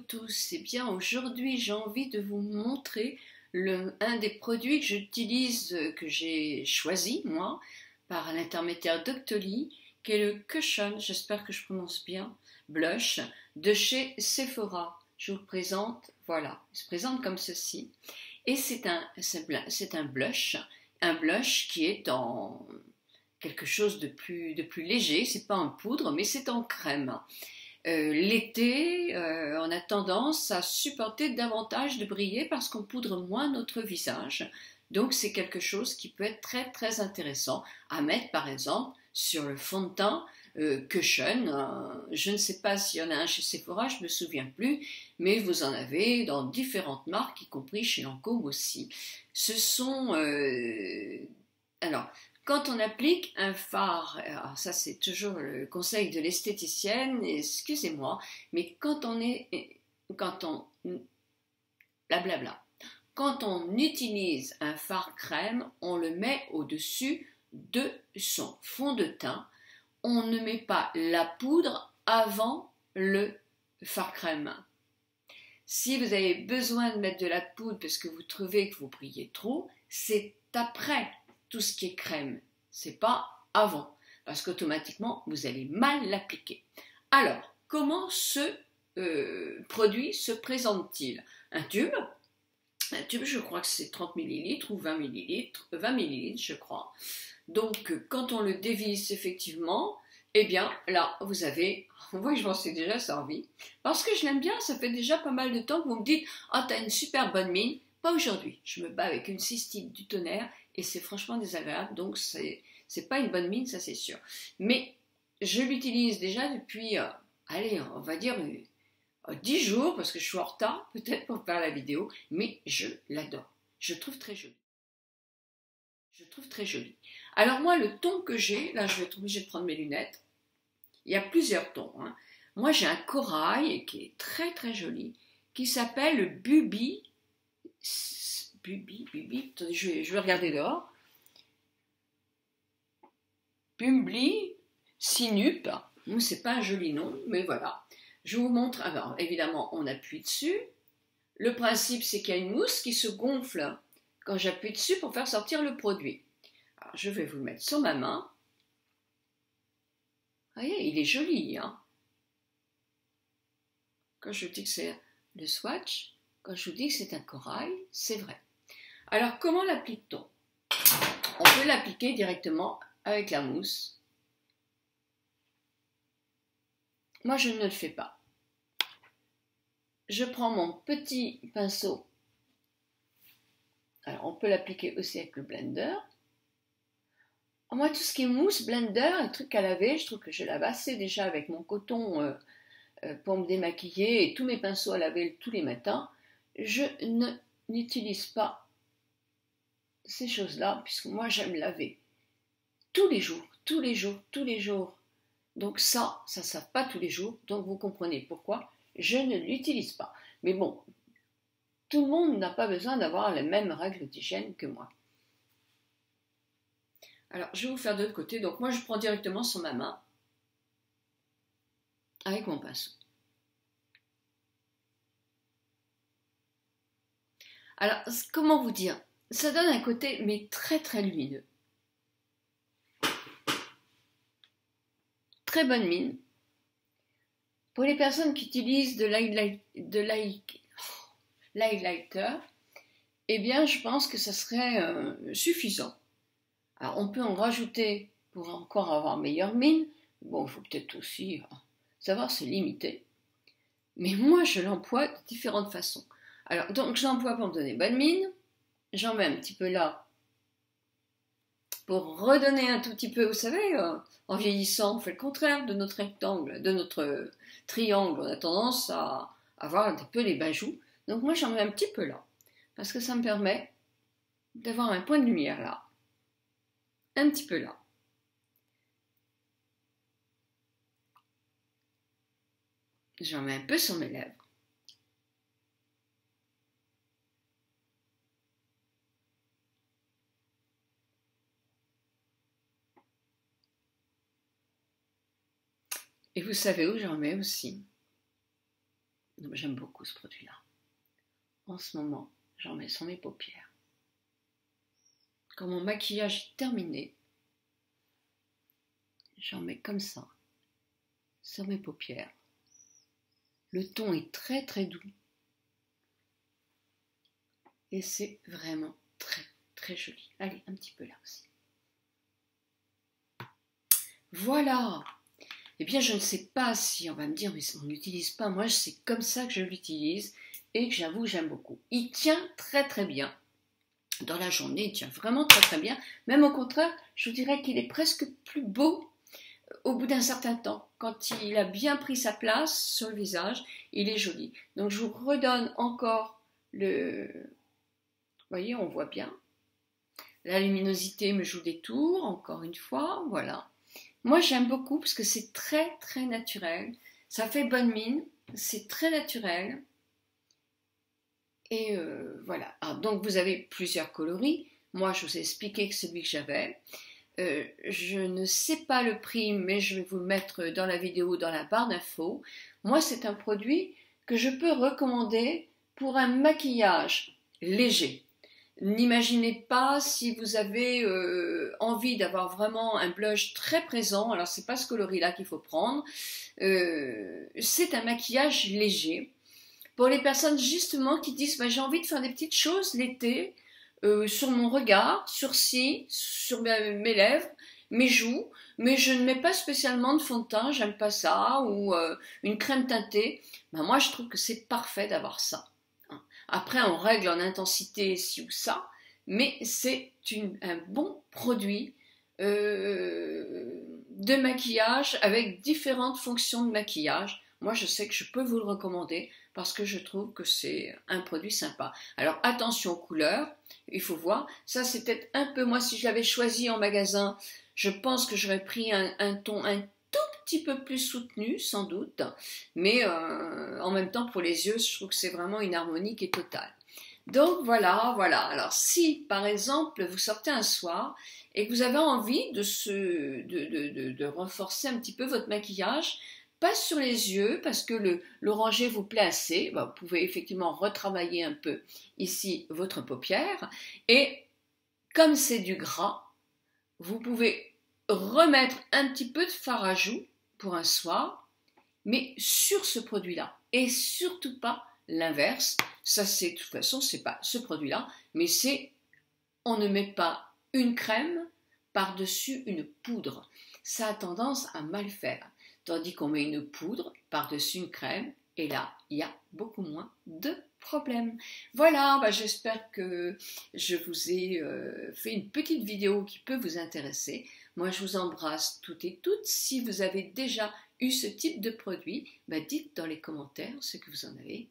tous, et bien aujourd'hui j'ai envie de vous montrer un des produits que j'utilise, que j'ai choisi moi, par l'intermédiaire d'Octoly, qui est le Cushion, j'espère que je prononce bien, blush, de chez Sephora. Je vous le présente, voilà, il se présente comme ceci, et c'est un blush qui est en quelque chose de plus léger, c'est pas en poudre, mais c'est en crème. L'été, on a tendance à supporter davantage de briller parce qu'on poudre moins notre visage. Donc c'est quelque chose qui peut être très très intéressant à mettre par exemple sur le fond de teint Cushion. Je ne sais pas s'il y en a un chez Sephora, je ne me souviens plus, mais vous en avez dans différentes marques, y compris chez Lancôme aussi. Ce sont... alors, quand on applique un fard, alors ça c'est toujours le conseil de l'esthéticienne, excusez-moi, mais quand on utilise un fard crème, on le met au-dessus de son fond de teint. On ne met pas la poudre avant le fard crème. Si vous avez besoin de mettre de la poudre parce que vous trouvez que vous brillez trop, c'est après tout ce qui est crème, c'est pas avant, parce qu'automatiquement vous allez mal l'appliquer. Alors, comment ce produit se présente-t-il? Un tube, je crois que c'est 30 ml ou 20 ml, 20 ml je crois. Donc quand on le dévisse effectivement, eh bien là vous avez, moi je m'en suis déjà servi, parce que je l'aime bien, ça fait déjà pas mal de temps que vous me dites « Ah, t'as une super bonne mine ». Pas aujourd'hui, je me bats avec une cystite du tonnerre et c'est franchement désagréable, donc c'est pas une bonne mine, ça c'est sûr. Mais je l'utilise déjà depuis, allez, on va dire 10 jours, parce que je suis en retard peut-être pour faire la vidéo, mais je l'adore. Je trouve très joli. Je trouve très joli. Alors moi, le ton que j'ai, là je vais être obligée de prendre mes lunettes, il y a plusieurs tons. Hein. Moi j'ai un corail qui est très très joli, qui s'appelle Bubi. Attendez, je vais regarder dehors. Bumbly Sinup, c'est pas un joli nom, mais voilà. Je vous montre, alors évidemment on appuie dessus. Le principe c'est qu'il y a une mousse qui se gonfle quand j'appuie dessus pour faire sortir le produit. Alors je vais vous le mettre sur ma main. Vous voyez, il est joli, hein. Quand je vous dis que c'est le swatch, quand je vous dis que c'est un corail, c'est vrai. Alors comment l'applique-t-on? On peut l'appliquer directement avec la mousse. Moi je ne le fais pas. Je prends mon petit pinceau. Alors on peut l'appliquer aussi avec le blender. Moi tout ce qui est mousse, blender, un truc à laver, je trouve que je lave assez déjà avec mon coton pour me démaquiller et tous mes pinceaux à laver tous les matins. Je n'utilise pas ces choses-là puisque moi j'aime laver tous les jours, tous les jours, tous les jours. Donc ça ne se lave pas tous les jours, donc vous comprenez pourquoi je ne l'utilise pas. Mais bon, tout le monde n'a pas besoin d'avoir les mêmes règles d'hygiène que moi. Alors, je vais vous faire de l'autre côté. Donc, moi, je prends directement sur ma main avec mon pinceau. Alors, comment vous dire? Ça donne un côté, mais très, très lumineux. Très bonne mine. Pour les personnes qui utilisent de l'highlighter, eh bien, je pense que ça serait suffisant. Alors, on peut en rajouter pour encore avoir meilleure mine. Bon, il faut peut-être aussi savoir se limiter. Mais moi, je l'emploie de différentes façons. Alors, donc, je l'emploie pour me donner bonne mine. J'en mets un petit peu là pour redonner un tout petit peu, vous savez, en vieillissant, on fait le contraire de notre rectangle, de notre triangle. On a tendance à avoir un peu les bajoux. Donc, moi, j'en mets un petit peu là. Parce que ça me permet d'avoir un point de lumière là. Un petit peu là. J'en mets un peu sur mes lèvres. Et vous savez où j'en mets aussi? J'aime beaucoup ce produit-là. En ce moment, j'en mets sur mes paupières. Quand mon maquillage est terminé, j'en mets comme ça, sur mes paupières. Le ton est très très doux. Et c'est vraiment très très joli. Allez, un petit peu là aussi. Voilà. Eh bien, je ne sais pas si on va me dire, mais on n'utilise pas. Moi, c'est comme ça que je l'utilise et que j'avoue, j'aime beaucoup. Il tient très très bien. Dans la journée, il tient vraiment très très bien. Même au contraire, je vous dirais qu'il est presque plus beau au bout d'un certain temps. Quand il a bien pris sa place sur le visage, il est joli. Donc, je vous redonne encore le... Vous voyez, on voit bien. La luminosité me joue des tours, encore une fois, voilà. Moi, j'aime beaucoup parce que c'est très, très naturel. Ça fait bonne mine, c'est très naturel. Et voilà. Alors, donc, vous avez plusieurs coloris. Moi, je vous ai expliqué que celui que j'avais. Je ne sais pas le prix, mais je vais vous le mettre dans la vidéo, dans la barre d'infos. Moi, c'est un produit que je peux recommander pour un maquillage léger. N'imaginez pas si vous avez envie d'avoir vraiment un blush très présent, alors c'est pas ce coloris-là qu'il faut prendre, c'est un maquillage léger. Pour les personnes justement qui disent bah, j'ai envie de faire des petites choses l'été, sur mon regard, sourcils, sur mes lèvres, mes joues, mais je ne mets pas spécialement de fond de teint, j'aime pas ça, ou une crème teintée, ben moi je trouve que c'est parfait d'avoir ça. Après, on règle en intensité ci ou ça, mais c'est un bon produit de maquillage avec différentes fonctions de maquillage. Moi, je sais que je peux vous le recommander parce que je trouve que c'est un produit sympa. Alors, attention aux couleurs, il faut voir. Ça, c'est peut-être un peu, moi, si je l'avais choisi en magasin, je pense que j'aurais pris un ton un petit peu plus soutenu sans doute, mais en même temps pour les yeux je trouve que c'est vraiment une harmonie qui est totale. Donc voilà. Alors si par exemple vous sortez un soir et que vous avez envie de renforcer un petit peu votre maquillage, pas sur les yeux parce que l'orangé vous plaît assez, vous pouvez effectivement retravailler un peu ici votre paupière et comme c'est du gras, vous pouvez remettre un petit peu de fard à joues pour un soir, mais sur ce produit-là, et surtout pas l'inverse. Ça, c'est de toute façon, c'est pas ce produit-là, mais c'est on ne met pas une crème par-dessus une poudre. Ça a tendance à mal faire, tandis qu'on met une poudre par-dessus une crème, et là, il y a beaucoup moins de problèmes. Voilà, j'espère que je vous ai fait une petite vidéo qui peut vous intéresser. Moi, je vous embrasse toutes et toutes. Si vous avez déjà eu ce type de produit, dites dans les commentaires ce que vous en avez